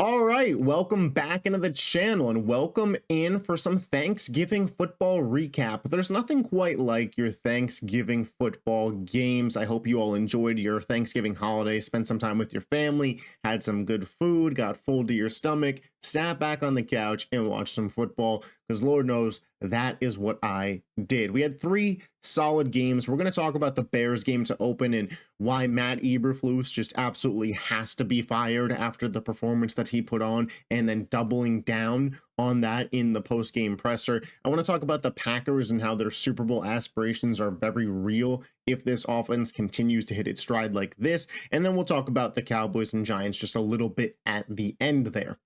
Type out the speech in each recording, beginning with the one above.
All right, welcome back into the channel and welcome in for some Thanksgiving football recap. There's nothing quite like your Thanksgiving football games. I hope you all enjoyed your Thanksgiving holiday, spent some time with your family, had some good food, got full to your stomach, sat back on the couch and watched some football, because Lord knows that is what I did. We had three solid games. We're going to talk about the Bears game to open and why Matt Eberflus just absolutely has to be fired after the performance that he put on, and then doubling down on that in the post-game presser. I want to talk about the Packers and how their Super Bowl aspirations are very real if this offense continues to hit its stride like this. And then we'll talk about the Cowboys and Giants just a little bit at the end there.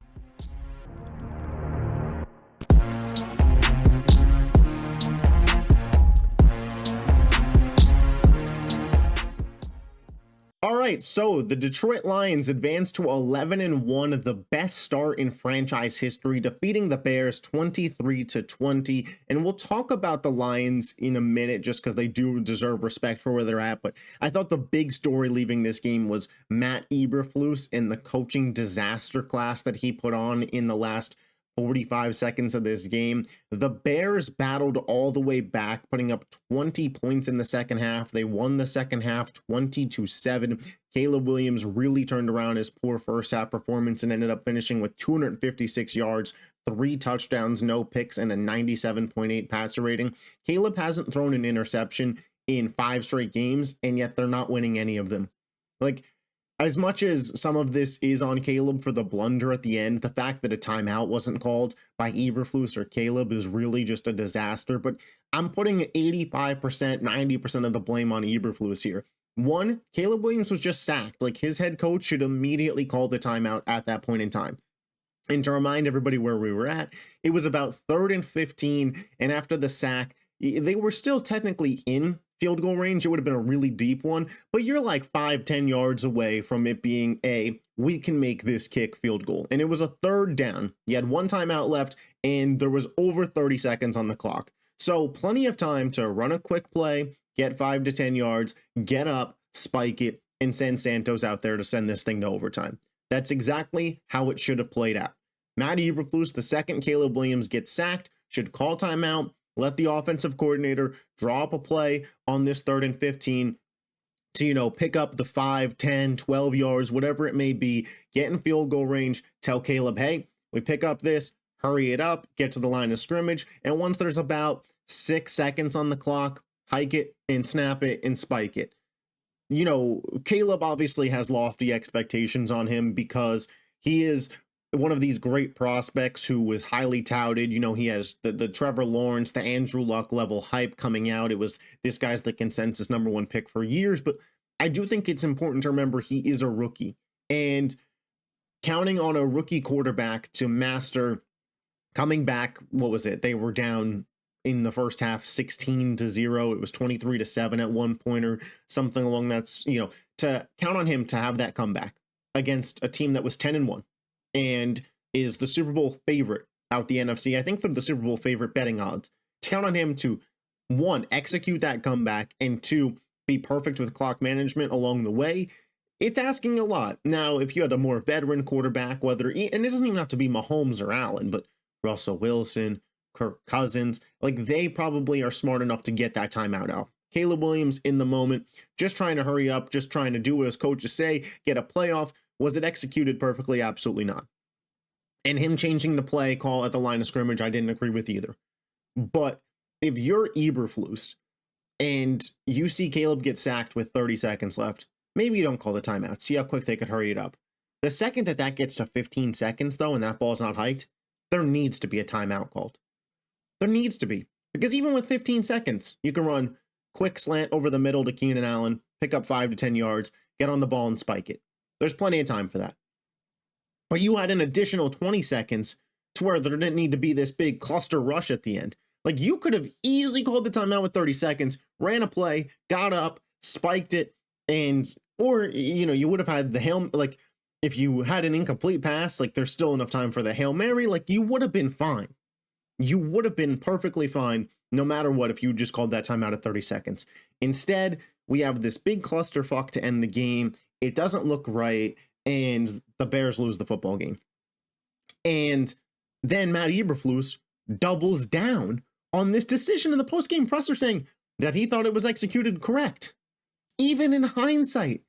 All right, so the Detroit Lions advanced to 11-1, the best start in franchise history, defeating the Bears 23-20. And we'll talk about the Lions in a minute just because they do deserve respect for where they're at. But I thought the big story leaving this game was Matt Eberflus and the coaching disaster class that he put on in the last 45 seconds of this game. The Bears battled all the way back, putting up 20 points in the second half. They won the second half 20-7. Caleb Williams really turned around his poor first half performance and ended up finishing with 256 yards, 3 touchdowns, no picks, and a 97.8 passer rating. Caleb hasn't thrown an interception in 5 straight games, and yet they're not winning any of them. As much as some of this is on Caleb for the blunder at the end, the fact that a timeout wasn't called by Eberflus or Caleb is really just a disaster. But I'm putting 85%, 90% of the blame on Eberflus here. One, Caleb Williams was just sacked. His head coach should immediately call the timeout at that point in time. And to remind everybody where we were at, it was about 3rd and 15, and after the sack, they were still technically in field goal range. It would have been a really deep one, but you're like 5-10 yards away from it being we can make this kick field goal. And it was a 3rd down. You had 1 timeout left and there was over 30 seconds on the clock. So plenty of time to run a quick play, get 5 to 10 yards, get up, spike it, and send Santos out there to send this thing to overtime. That's exactly how it should have played out. Matt Eberflus, the second Caleb Williams gets sacked, should call timeout, let the offensive coordinator draw up a play on this 3rd and 15 to, pick up the 5, 10, 12 yards, whatever it may be, get in field goal range, tell Caleb, hey, we pick up this, hurry it up, get to the line of scrimmage, and once there's about 6 seconds on the clock, hike it and snap it and spike it. Caleb obviously has lofty expectations on him because he is one of these great prospects who was highly touted. He has the Trevor Lawrence, the Andrew Luck level hype coming out. It was this guy's the consensus #1 pick for years, but I do think it's important to remember he is a rookie, and counting on a rookie quarterback to master coming back. What was it? They were down in the first half 16-0. It was 23-7 at one point or something along that's, to count on him to have that comeback against a team that was 10-1. And is the Super Bowl favorite out the NFC. I think they're the Super Bowl favorite betting odds. To count on him to, 1, execute that comeback, and 2, be perfect with clock management along the way, it's asking a lot. Now, if you had a more veteran quarterback, and it doesn't even have to be Mahomes or Allen, but Russell Wilson, Kirk Cousins, they probably are smart enough to get that timeout out. Caleb Williams in the moment, just trying to hurry up, just trying to do what his coaches say, get a playoff. Was it executed perfectly? Absolutely not. And him changing the play call at the line of scrimmage, I didn't agree with either. But if you're Eberflus and you see Caleb get sacked with 30 seconds left, maybe you don't call the timeout. See how quick they could hurry it up. The second that gets to 15 seconds, though, and that ball's not hiked, there needs to be a timeout called. There needs to be. Because even with 15 seconds, you can run quick slant over the middle to Keenan Allen, pick up 5 to 10 yards, get on the ball and spike it. There's plenty of time for that. But you had an additional 20 seconds to where there didn't need to be this big cluster rush at the end. You could have easily called the timeout with 30 seconds, ran a play, got up, spiked it, or you would have had the Hail, if you had an incomplete pass, there's still enough time for the Hail Mary, you would have been fine. You would have been perfectly fine no matter what if you just called that timeout at 30 seconds. Instead, we have this big clusterfuck to end the game. It doesn't look right, and the Bears lose the football game. And then Matt Eberflus doubles down on this decision in the post-game presser, saying that he thought it was executed correct. Even in hindsight,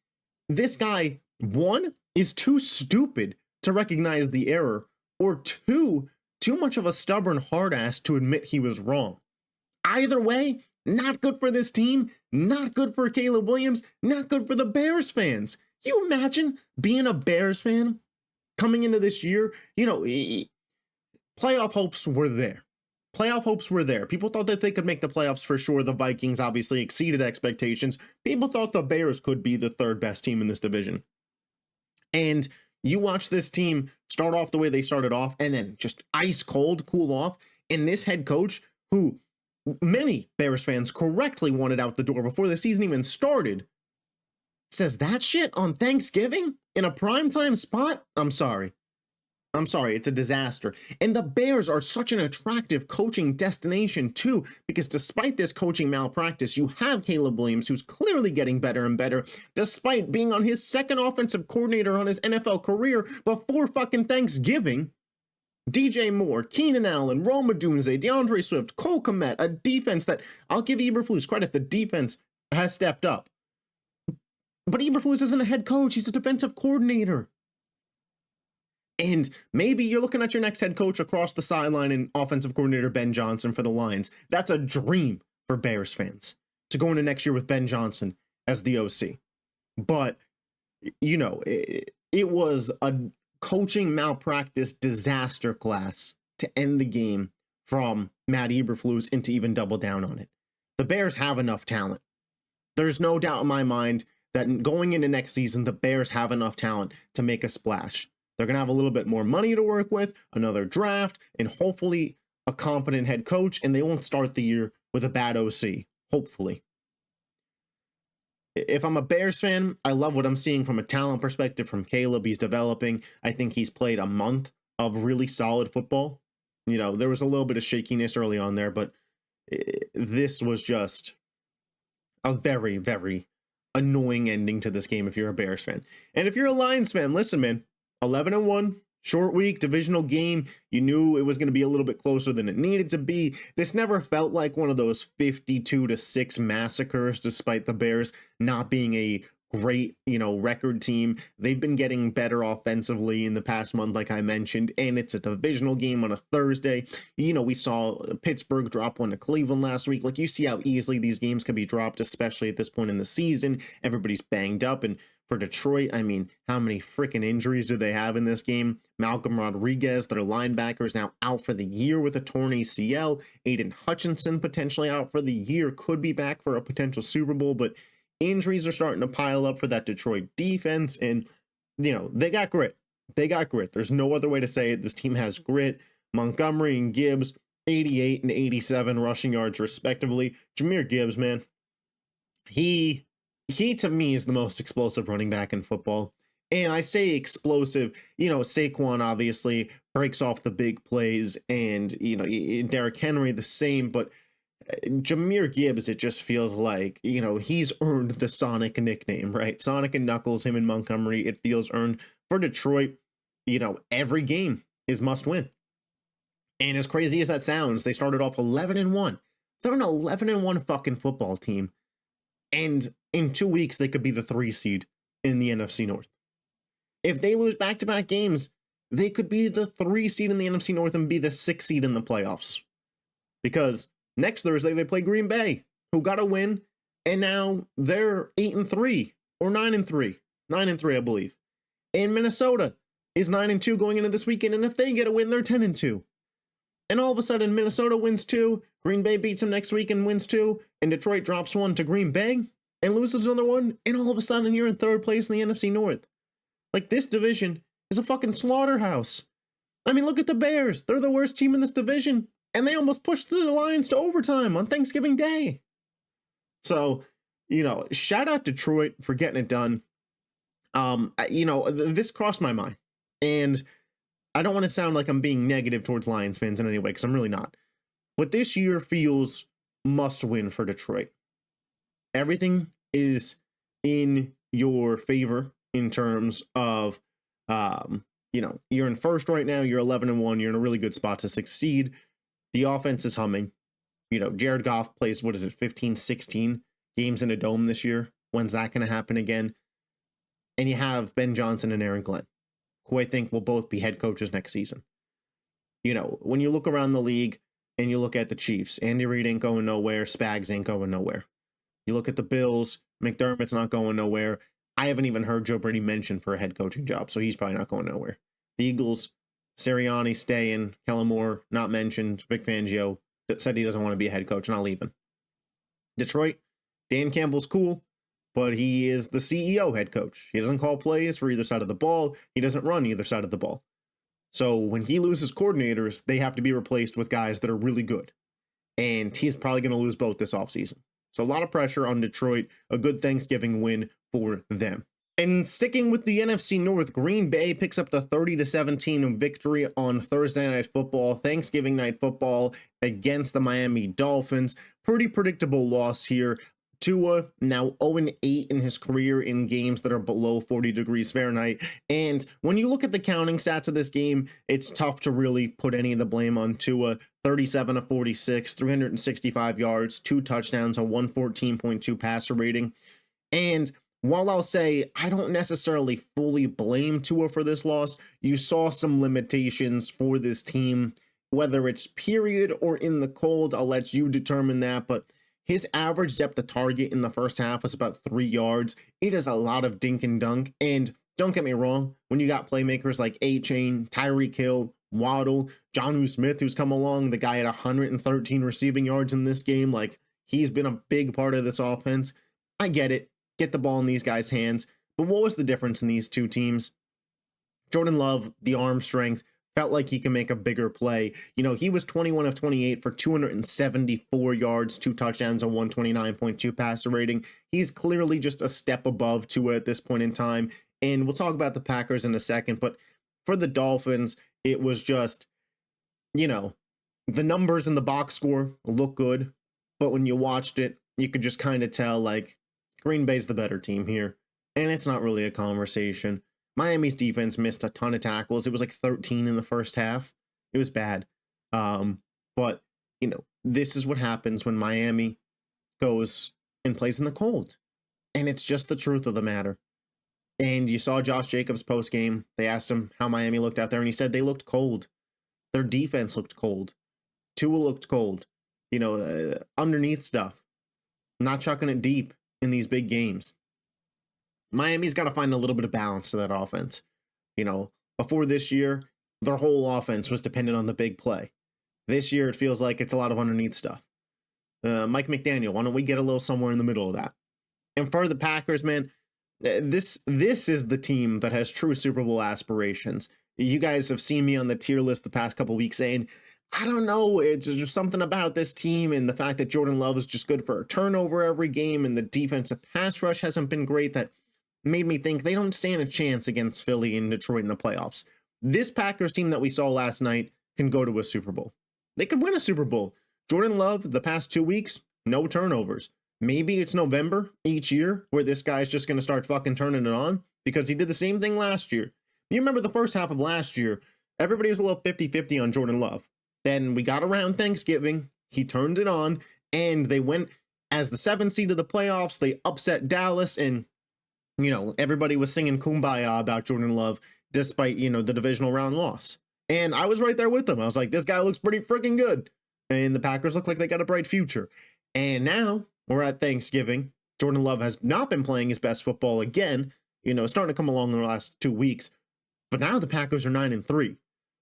this guy, one, is too stupid to recognize the error, or two, too much of a stubborn hard ass to admit he was wrong. Either way, not good for this team, not good for Caleb Williams, not good for the Bears fans. Can you imagine being a Bears fan coming into this year? You know, playoff hopes were there. Playoff hopes were there. People thought that they could make the playoffs for sure. The Vikings obviously exceeded expectations. People thought the Bears could be the third best team in this division. And you watch this team start off the way they started off and then just ice cold cool off. And this head coach, who many Bears fans correctly wanted out the door before the season even started, says that shit on Thanksgiving in a primetime spot? I'm sorry. It's a disaster. And the Bears are such an attractive coaching destination too, because despite this coaching malpractice, you have Caleb Williams, who's clearly getting better and better, despite being on his second offensive coordinator on his NFL career before fucking Thanksgiving. DJ Moore, Keenan Allen, Rome Odunze, DeAndre Swift, Cole Kmet, a defense that, I'll give Eberflus credit, the defense has stepped up. But Eberflus isn't a head coach, he's a defensive coordinator. And maybe you're looking at your next head coach across the sideline and offensive coordinator Ben Johnson for the Lions. That's a dream for Bears fans, to go into next year with Ben Johnson as the OC. But, you know, it was a coaching malpractice disaster class to end the game from Matt Eberflus and to even double down on it. The Bears have enough talent. There's no doubt in my mind that going into next season, the Bears have enough talent to make a splash. They're going to have a little bit more money to work with, another draft, and hopefully a competent head coach, and they won't start the year with a bad OC, hopefully. If I'm a Bears fan, I love what I'm seeing from a talent perspective from Caleb. He's developing. I think he's played a month of really solid football. You know, there was a little bit of shakiness early on there, but this was just a very, very annoying ending to this game if you're a Bears fan. And if you're a Lions fan, listen, man. 11-1, short week, divisional game. You knew it was going to be a little bit closer than it needed to be. This never felt like one of those 52-6 massacres, despite the Bears not being a great, record team. They've been getting better offensively in the past month, like I mentioned, and it's a divisional game on a Thursday. We saw Pittsburgh drop one to Cleveland last week. Like, you see how easily these games can be dropped, especially at this point in the season. Everybody's banged up, and for Detroit, I mean, how many freaking injuries do they have in this game? Malcolm Rodriguez, their linebacker, is now out for the year with a torn ACL. Aiden Hutchinson potentially out for the year, could be back for a potential Super Bowl, but injuries are starting to pile up for that Detroit defense, and, they got grit. They got grit. There's no other way to say it. This team has grit. Montgomery and Gibbs, 88 and 87 rushing yards, respectively. Jahmyr Gibbs, man, he to me is the most explosive running back in football. And I say explosive, Saquon obviously breaks off the big plays, and, Derrick Henry the same, but Jahmyr Gibbs, it just feels like, he's earned the Sonic nickname, right? Sonic and Knuckles, him and Montgomery, it feels earned. For Detroit, every game is must win. And as crazy as that sounds, they started off 11-1. They're an 11-1 fucking football team. And in 2 weeks, they could be the 3 seed in the NFC North. If they lose back-to-back games, they could be the 3 seed in the NFC North and be the 6 seed in the playoffs. Because next Thursday, they play Green Bay, who got a win, and now they're 8-3 or 9-3. 9-3, I believe. And Minnesota is 9-2 going into this weekend, and if they get a win, they're 10-2. And all of a sudden, Minnesota wins 2, Green Bay beats them next week and wins 2, and Detroit drops 1 to Green Bay and loses another 1, and all of a sudden, you're in 3rd place in the NFC North. Like, this division is a fucking slaughterhouse. I mean, look at the Bears. They're the worst team in this division, and they almost pushed the Lions to overtime on Thanksgiving Day. So, shout out Detroit for getting it done. This crossed my mind, and I don't want to sound like I'm being negative towards Lions fans in any way, because I'm really not. But this year feels must win for Detroit. Everything is in your favor in terms of you're in first right now, you're 11-1, you're in a really good spot to succeed. The offense is humming. Jared Goff plays, 15, 16 games in a dome this year. When's that going to happen again? And you have Ben Johnson and Aaron Glenn, who I think will both be head coaches next season. When you look around the league and you look at the Chiefs, Andy Reid ain't going nowhere. Spags ain't going nowhere. You look at the Bills, McDermott's not going nowhere. I haven't even heard Joe Brady mentioned for a head coaching job, so he's probably not going nowhere. The Eagles, Sirianni staying, Kellen Moore not mentioned, Vic Fangio said he doesn't want to be a head coach, not leaving. Detroit, Dan Campbell's cool, but he is the CEO head coach. He doesn't call plays for either side of the ball. He doesn't run either side of the ball. So when he loses coordinators, they have to be replaced with guys that are really good. And he's probably going to lose both this offseason. So a lot of pressure on Detroit, a good Thanksgiving win for them. And sticking with the NFC North, Green Bay picks up the 30-17 victory on Thursday Night Football, Thanksgiving Night Football against the Miami Dolphins. Pretty predictable loss here. Tua now 0-8 in his career in games that are below 40 degrees Fahrenheit. And when you look at the counting stats of this game, it's tough to really put any of the blame on Tua. 37 of 46, 365 yards, 2 touchdowns, a 114.2 passer rating. And while I'll say I don't necessarily fully blame Tua for this loss, you saw some limitations for this team, whether it's period or in the cold. I'll let you determine that, but his average depth of target in the first half was about 3 yards. It is a lot of dink and dunk. And don't get me wrong, when you got playmakers like A-Chain, Tyreek Hill, Waddle, Jonnu Smith, who's come along, the guy had 113 receiving yards in this game, like he's been a big part of this offense. I get it. Get the ball in these guys' hands. But what was the difference in these two teams? Jordan Love, the arm strength, felt like he can make a bigger play. He was 21 of 28 for 274 yards, 2 touchdowns, a 129.2 passer rating. He's clearly just a step above Tua at this point in time. And we'll talk about the Packers in a second. But for the Dolphins, it was just, the numbers in the box score look good. But when you watched it, you could just kind of tell, like, Green Bay's the better team here. And it's not really a conversation. Miami's defense missed a ton of tackles. It was like 13 in the first half. It was bad. But, this is what happens when Miami goes and plays in the cold. And it's just the truth of the matter. And you saw Josh Jacobs post game. They asked him how Miami looked out there, and he said they looked cold. Their defense looked cold. Tua looked cold. Underneath stuff. Not chucking it deep in these big games. Miami's got to find a little bit of balance to that offense. Before this year, their whole offense was dependent on the big play. This year, it feels like it's a lot of underneath stuff. Mike McDaniel, why don't we get a little somewhere in the middle of that? And for the Packers, man, this is the team that has true Super Bowl aspirations. You guys have seen me on the tier list the past couple weeks saying, I don't know, it's just something about this team and the fact that Jordan Love is just good for a turnover every game and the defensive pass rush hasn't been great, that made me think they don't stand a chance against Philly and Detroit in the playoffs. This Packers team that we saw last night can go to a Super Bowl. They could win a Super Bowl. Jordan Love, the past 2 weeks, no turnovers. Maybe it's November each year where this guy's just going to start fucking turning it on, because he did the same thing last year. You remember the first half of last year, everybody was a little 50-50 on Jordan Love. Then we got around Thanksgiving, he turned it on, and they went as the 7th seed of the playoffs. They upset Dallas, and everybody was singing Kumbaya about Jordan Love, despite, the divisional round loss. And I was right there with them. I was like, this guy looks pretty freaking good. And the Packers look like they got a bright future. And now we're at Thanksgiving. Jordan Love has not been playing his best football again. Starting to come along in the last 2 weeks. But now the Packers are 9-3.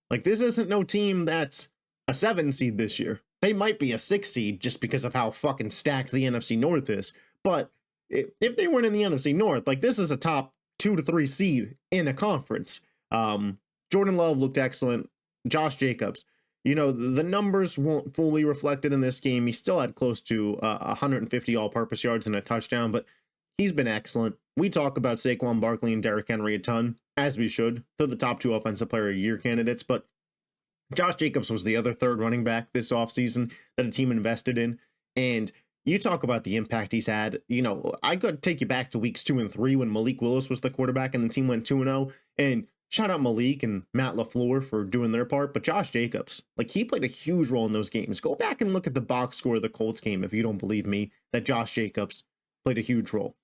Like, this isn't no team that's a 7 seed this year. They might be a 6 seed just because of how fucking stacked the NFC North is. But if they weren't in the NFC North, like, this is a top 2 to 3 seed in a conference. Jordan Love looked excellent. Josh Jacobs, the numbers won't fully reflect it in this game. He still had close to 150 all-purpose yards and a touchdown, but he's been excellent. We talk about Saquon Barkley and Derrick Henry a ton, as we should. They're the top 2 offensive player of the year candidates, but Josh Jacobs was the other third running back this offseason that a team invested in. And you talk about the impact he's had. I could take you back to weeks 2 and 3 when Malik Willis was the quarterback and the team went 2-0. And shout out Malik and Matt LaFleur for doing their part, but Josh Jacobs, like he played a huge role in those games. Go back and look at the box score of the Colts game if you don't believe me that Josh Jacobs played a huge role.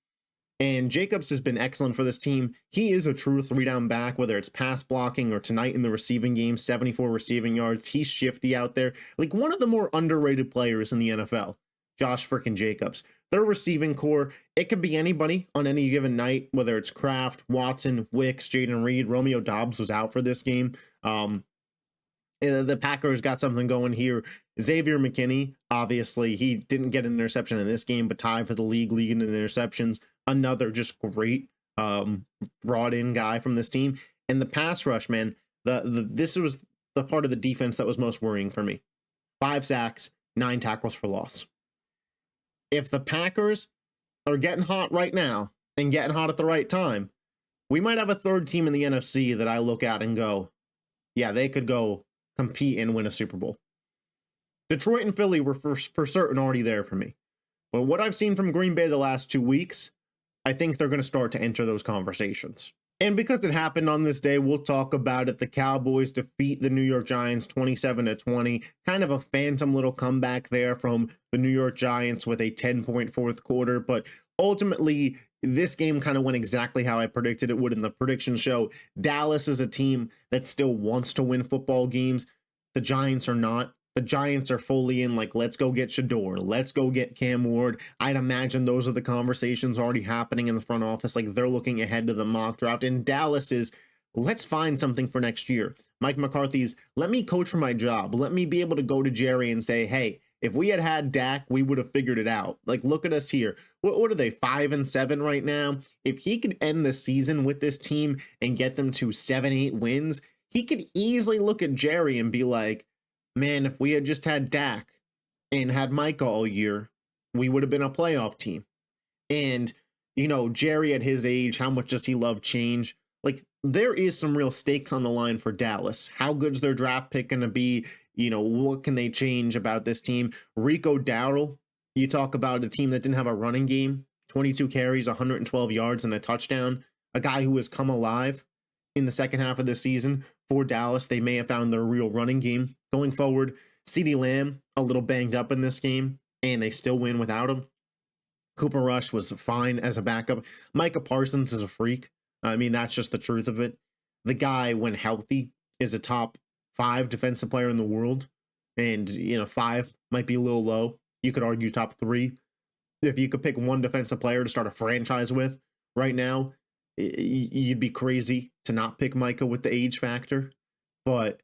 And Jacobs has been excellent for this team. He is a true 3-down back, whether it's pass blocking or tonight in the receiving game, 74 receiving yards. He's shifty out there. Like one of the more underrated players in the NFL, Josh freaking Jacobs. Their receiving core, it could be anybody on any given night, whether it's Kraft, Watson, Wicks, Jaden Reed. Romeo Doubs was out for this game. The Packers got something going here. Xavier McKinney, obviously, he didn't get an interception in this game, but tied for the league in interceptions. Another just great brought in guy from this team. And the pass rush, man, this was the part of the defense that was most worrying for me. 5 sacks, 9 tackles for loss. If the Packers are getting hot right now and getting hot at the right time, we might have a third team in the NFC that I look at and go, yeah, they could go compete and win a Super Bowl. Detroit and Philly were for certain already there for me. But what I've seen from Green Bay the last 2 weeks, I think they're going to start to enter those conversations. And because it happened on this day, we'll talk about it. The Cowboys defeat the New York Giants 27-20. Kind of a phantom little comeback there from the New York Giants with a 10-point fourth quarter. But ultimately, this game kind of went exactly how I predicted it would in the prediction show. Dallas is a team that still wants to win football games. The Giants are not. The Giants are fully in, like, let's go get Shador. Let's go get Cam Ward. I'd imagine those are the conversations already happening in the front office. Like, they're looking ahead to the mock draft. And Dallas is, let's find something for next year. Mike McCarthy's, let me coach for my job. Let me be able to go to Jerry and say, hey, if we had had Dak, we would have figured it out. Like, look at us here. What are they, 5-7 right now? If he could end the season with this team and get them to 7-8 wins, he could easily look at Jerry and be like, man, if we had just had Dak and had Micah all year, we would have been a playoff team. And, you know, Jerry at his age, how much does he love change? Like, there is some real stakes on the line for Dallas. How good's their draft pick going to be? You know, what can they change about this team? Rico Dowdle, you talk about a team that didn't have a running game, 22 carries, 112 yards, and a touchdown. A guy who has come alive in the second half of the season for Dallas. They may have found their real running game. Going forward, CeeDee Lamb, a little banged up in this game, and they still win without him. Cooper Rush was fine as a backup. Micah Parsons is a freak. I mean, that's just the truth of it. The guy, when healthy, is a top 5 defensive player in the world. And, you know, 5 might be a little low. You could argue top 3. If you could pick one defensive player to start a franchise with right now, you'd be crazy to not pick Micah with the age factor. But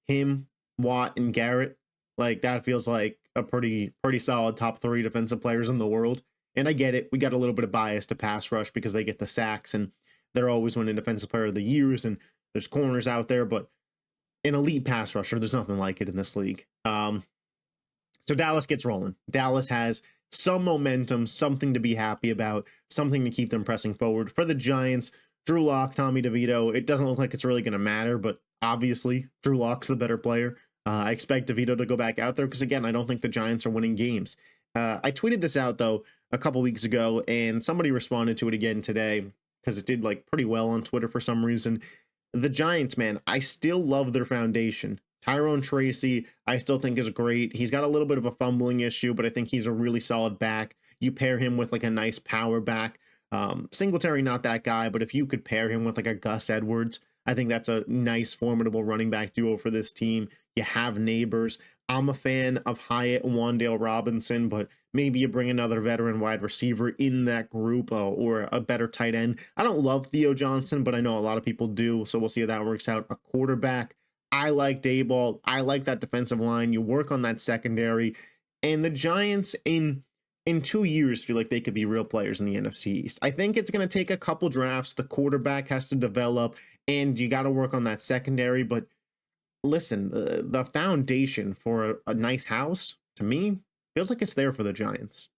him, Watt, and Garrett, like, that feels like a pretty solid top 3 defensive players in the world. And I get it. We got a little bit of bias to pass rush because they get the sacks and they're always winning defensive player of the years and there's corners out there, but an elite pass rusher, there's nothing like it in this league. So Dallas gets rolling. Dallas has some momentum, something to be happy about, something to keep them pressing forward. For the Giants, Drew Lock, Tommy DeVito, it doesn't look like it's really going to matter, but obviously Drew Lock's the better player. I expect DeVito to go back out there because, again, I don't think the Giants are winning games. I tweeted this out, though, a couple weeks ago, and somebody responded to it again today because it did, like, pretty well on Twitter for some reason. The Giants, man, I still love their foundation. Tyrone Tracy, I still think is great. He's got a little bit of a fumbling issue, but I think he's a really solid back. You pair him with, like, a nice power back. Singletary, not that guy, but if you could pair him with, like, a Gus Edwards, I think that's a nice, formidable running back duo for this team. You have neighbors. I'm a fan of Hyatt and Wan'Dale Robinson, but maybe you bring another veteran wide receiver in that group or a better tight end. I don't love Theo Johnson, but I know a lot of people do, so we'll see how that works out. A quarterback, I like Daboll. I like that defensive line. You work on that secondary. And the Giants in 2 years feel like they could be real players in the NFC East. I think it's going to take a couple drafts. The quarterback has to develop, and you got to work on that secondary, but listen, the foundation for a nice house, to me, feels like it's there for the Giants.